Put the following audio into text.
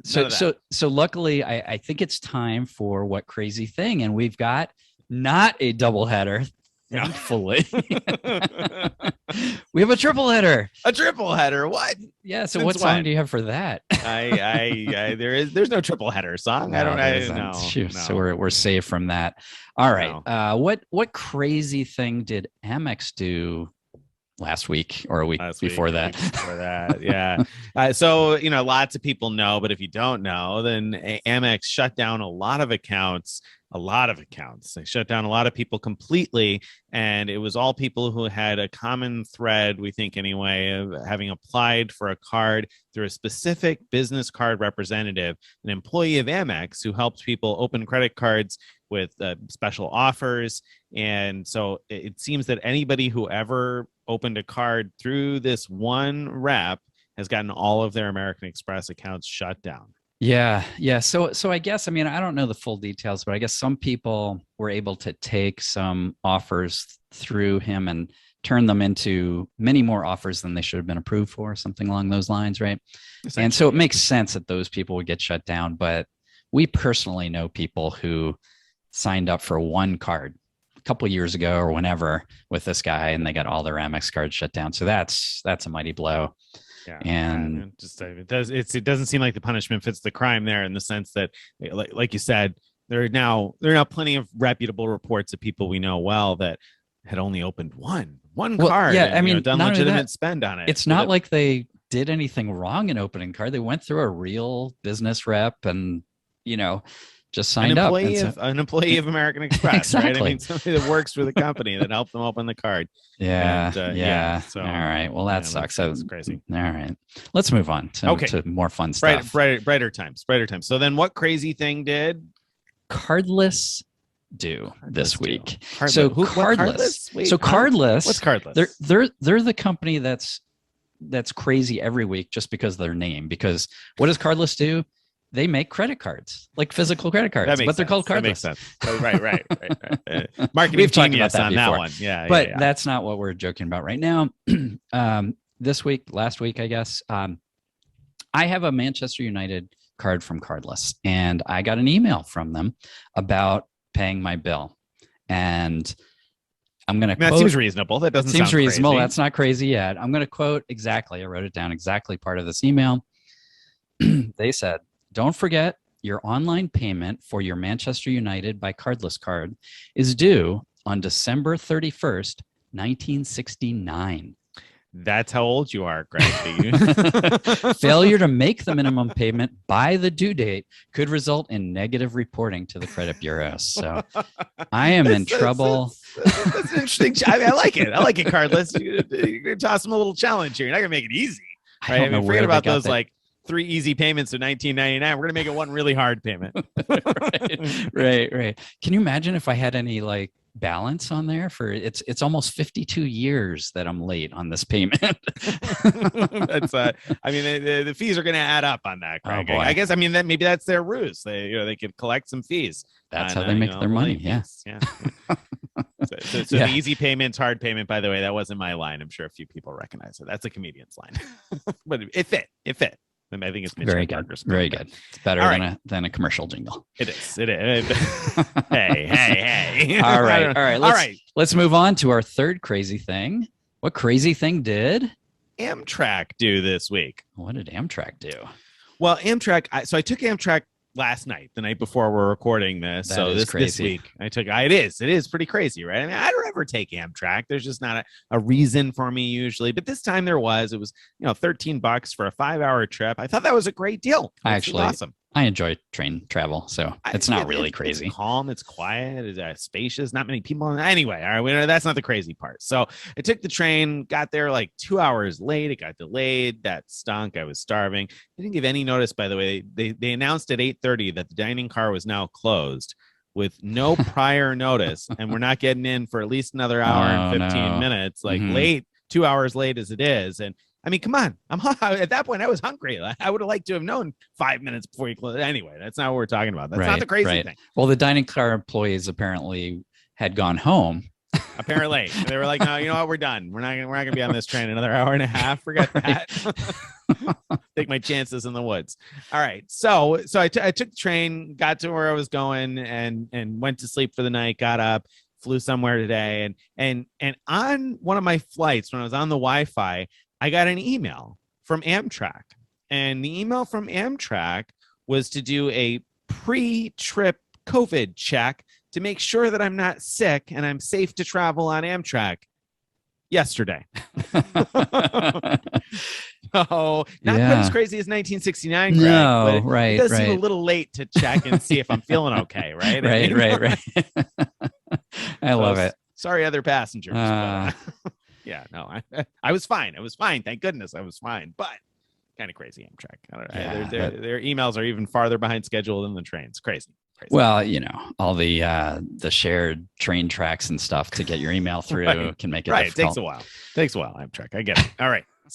So luckily, I think it's time for What Crazy Thing, and we've got not a doubleheader. Thankfully, we have a triple header. A triple header. What? Yeah. So what song do you have for that? There's no triple header song. No, no. So we're safe from that. All right. No. What crazy thing did Amex do last week or a week before that? Yeah. So, lots of people know, but if you don't know, then Amex shut down a lot of accounts. They shut down a lot of people completely. And it was all people who had a common thread, we think anyway, of having applied for a card through a specific business card representative, an employee of Amex who helps people open credit cards with special offers. And so it seems that anybody who ever opened a card through this one rep has gotten all of their American Express accounts shut down. Yeah. So I guess, I don't know the full details, but I guess some people were able to take some offers through him and turn them into many more offers than they should have been approved for, something along those lines, right? And so it makes sense that those people would get shut down. But we personally know people who signed up for one card a couple of years ago or whenever with this guy, and they got all their Amex cards shut down. So that's a mighty blow. Yeah, and it doesn't seem like the punishment fits the crime there, in the sense that, like you said, there are now plenty of reputable reports of people we know well that had only opened one card. Yeah, and, done legitimate spend on it. It's not like they did anything wrong in opening card. They went through a real business rep and just signed up. An employee of American Express, exactly. Right? Somebody that works for the company that helped them open the card. Yeah. So, all right. Well, that sucks. That's crazy. All right. Let's move on to more fun stuff. Brighter times. So then what crazy thing did Cardless do this week? Cardless. So Cardless. Wait, so Cardless. What's Cardless? They're the company that's crazy every week just because of their name. Because what does Cardless do? They make credit cards, like physical credit cards, but they're called Cardless. That makes sense. Right. Marketing genius on that one. Yeah. But that's not what we're joking about right now. Last week, I guess, I have a Manchester United card from Cardless, and I got an email from them about paying my bill. And I'm going to quote. That seems reasonable. That doesn't sound reasonable. Crazy. That's not crazy yet. I'm going to quote exactly. I wrote it down exactly, part of this email. They said, "Don't forget, your online payment for your Manchester United by Cardless card is due on December 31st, 1969. That's how old you are, Greg. Failure to make the minimum payment by the due date could result in negative reporting to the credit bureau." So I am in trouble. That's an interesting. I like it. Cardless. You're going to toss them a little challenge here. You're not going to make it easy. Right? Forget about those like 3 easy payments of $19.99. We're going to make it one really hard payment. Right. Can you imagine if I had any like balance on there for it's almost 52 years that I'm late on this payment. That's the fees are going to add up on that, Craig. I guess maybe that's their ruse. They could collect some fees. That's how they make their money. Yeah. So the easy payments, hard payment, by the way, that wasn't my line. I'm sure a few people recognize it. That's a comedian's line. But it fit. I think it's very good. Very good. It's better than a commercial jingle. It is. Hey. All right. Let's move on to our third crazy thing. What crazy thing did Amtrak do this week? What did Amtrak do? Well, Amtrak. I took Amtrak last night, the night before we're recording this. This week I took it is pretty crazy, right? I don't ever take Amtrak. There's just not a reason for me usually, but this time there was. It was $13 for a 5-hour trip. I thought that was a great deal. Actually, awesome. I enjoy train travel, so it's not really crazy. It's calm, it's quiet, it's spacious, not many people. Anyway, all right, that's not the crazy part. So I took the train, got there like 2 hours late. It got delayed. That stunk. I was starving. I didn't give any notice, by the way. They announced at 8:30 that the dining car was now closed with no prior notice, and we're not getting in for at least another hour and 15 minutes, late, 2 hours late as it is. And come on. At that point, I was hungry. I would have liked to have known 5 minutes before you closed. Anyway, that's not what we're talking about. That's not the crazy thing. Well, the dining car employees apparently had gone home Apparently, and they were like, "No, you know what? We're done. We're not gonna be on this train another hour and a half. Forget that. Take my chances in the woods." All right, so I took the train, got to where I was going, and went to sleep for the night. Got up, flew somewhere today, and on one of my flights, when I was on the Wi-Fi, I got an email from Amtrak, and the email from Amtrak was to do a pre-trip COVID check to make sure that I'm not sick and I'm safe to travel on Amtrak yesterday. So, not quite as crazy as 1969, Greg, No, but right, it does seem a right. little late to check and see if I'm feeling okay, right? Right, right. I love it. Sorry, other passengers. Uh, But, yeah, no, I was fine. I was fine. Thank goodness I was fine. But kind of crazy Amtrak. I don't know. Yeah, Their emails are even farther behind schedule than the trains. Crazy. well, all the shared train tracks and stuff to get your email through Right. can make it Right. difficult. It takes a while. Amtrak. I get it. All right.